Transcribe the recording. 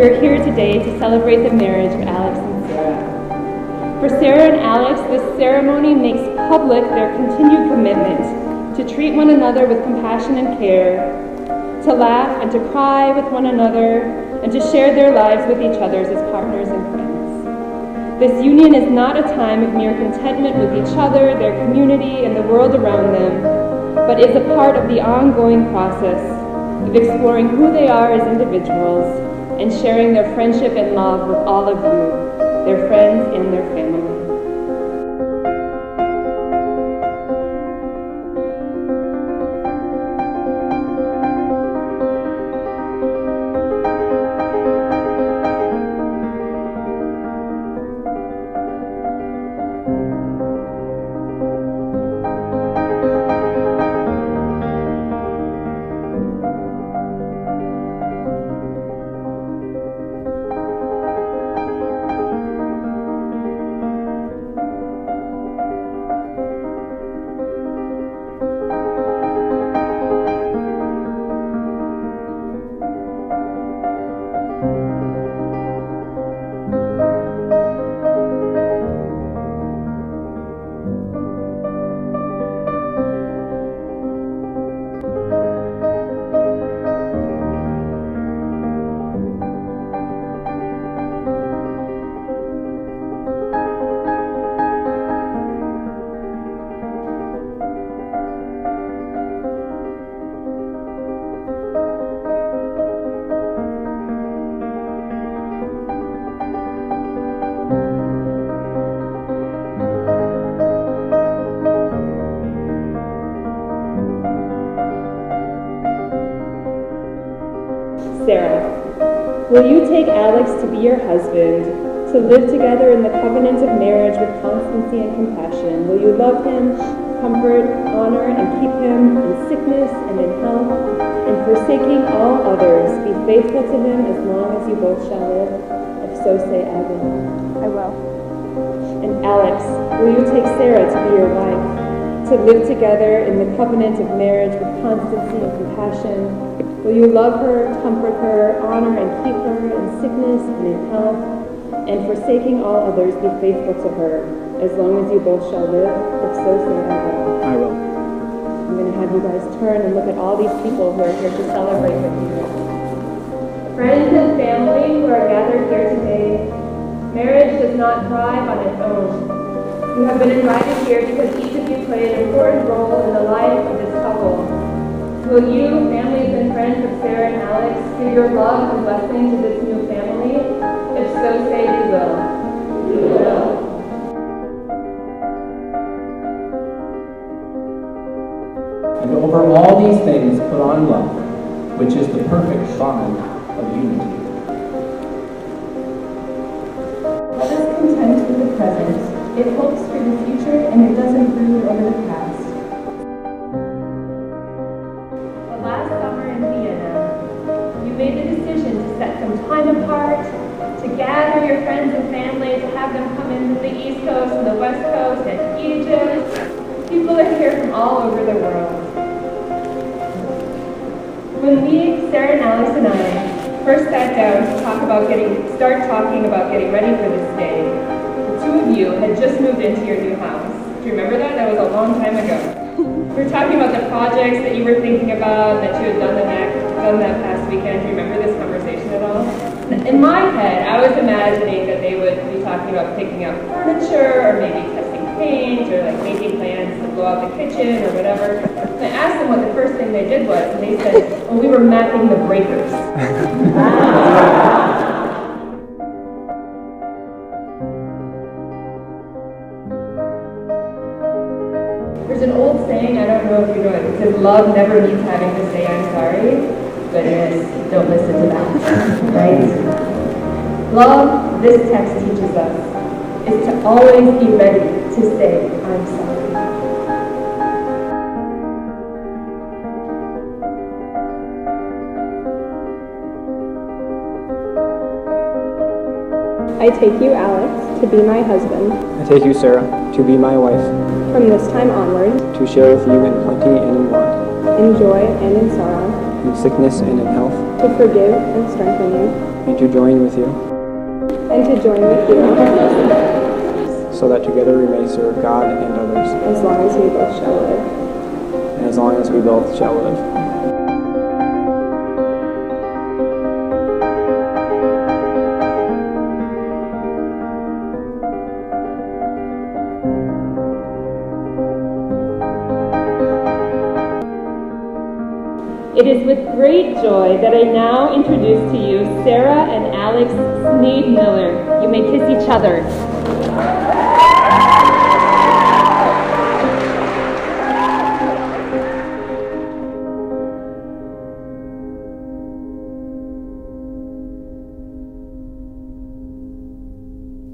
we are here today to celebrate the marriage of Alex and Sara. For Sara and Alex, this ceremony makes public their continued commitment to treat one another with compassion and care, to laugh and to cry with one another, and to share their lives with each other as partners and friends. This union is not a time of mere contentment with each other, their community, and the world around them, but is a part of the ongoing process of exploring who they are as individuals and sharing their friendship and love with all of you, their friends and their family. Sara, will you take Alex to be your husband, to live together in the covenant of marriage with constancy and compassion? Will you love him, comfort, honor, and keep him in sickness and in health, and forsaking all others, be faithful to him as long as you both shall live? If so, say, I will. I will. And Alex, will you take Sara to be your wife, to live together in the covenant of marriage with constancy and compassion? Will you love her, comfort her, honor and keep her in sickness and in health, and forsaking all others, be faithful to her, as long as you both shall live? If so, say, I will. I will. I'm going to have you guys turn and look at all these people who are here to celebrate with you. Friends and family who are gathered here today, marriage does not thrive on its own. You have been invited here because each of you play an important role in the life of this couple. Will you, families and friends of Sara and Alex, give your love and blessing to this new family? If so, say you will. We will. And over all these things put on love, which is the perfect bond of unity. Let us content with the present. It hopes for the future and it doesn't brood over the past. Last summer in Vienna, you made the decision to set some time apart, to gather your friends and family, to have them come in from the East Coast, from the West Coast, and Egypt. People are here from all over the world. When we, Sara and Alex and I, first sat down to start talking about getting ready for this day, the two of you had just moved into your new house. Do you remember that? That was a long time ago. We were talking about the projects that you were thinking about, that you had done that past weekend. Do you remember this conversation at all? In my head, I was imagining that they would be talking about picking up furniture, or maybe testing paint, or like making plans to blow out the kitchen, or whatever. And I asked them what the first thing they did was, and they said, well, we were mapping the breakers. There's an old saying, I don't know if you know it, it says, love never means having to say I'm sorry. Goodness, don't listen to that, right? Love, this text teaches us, is to always be ready to say I'm sorry. I take you, Alex, to be my husband. I take you, Sara, to be my wife, From this time onward, to share with you in plenty and in want, in joy and in sorrow, in sickness and in health, to forgive and strengthen you, and to join with you, so that together we may serve God and others, as long as we both shall live. and as long as we both shall live. It is with great joy that I now introduce to you Sara and Alex Sneed Miller. You may kiss each other.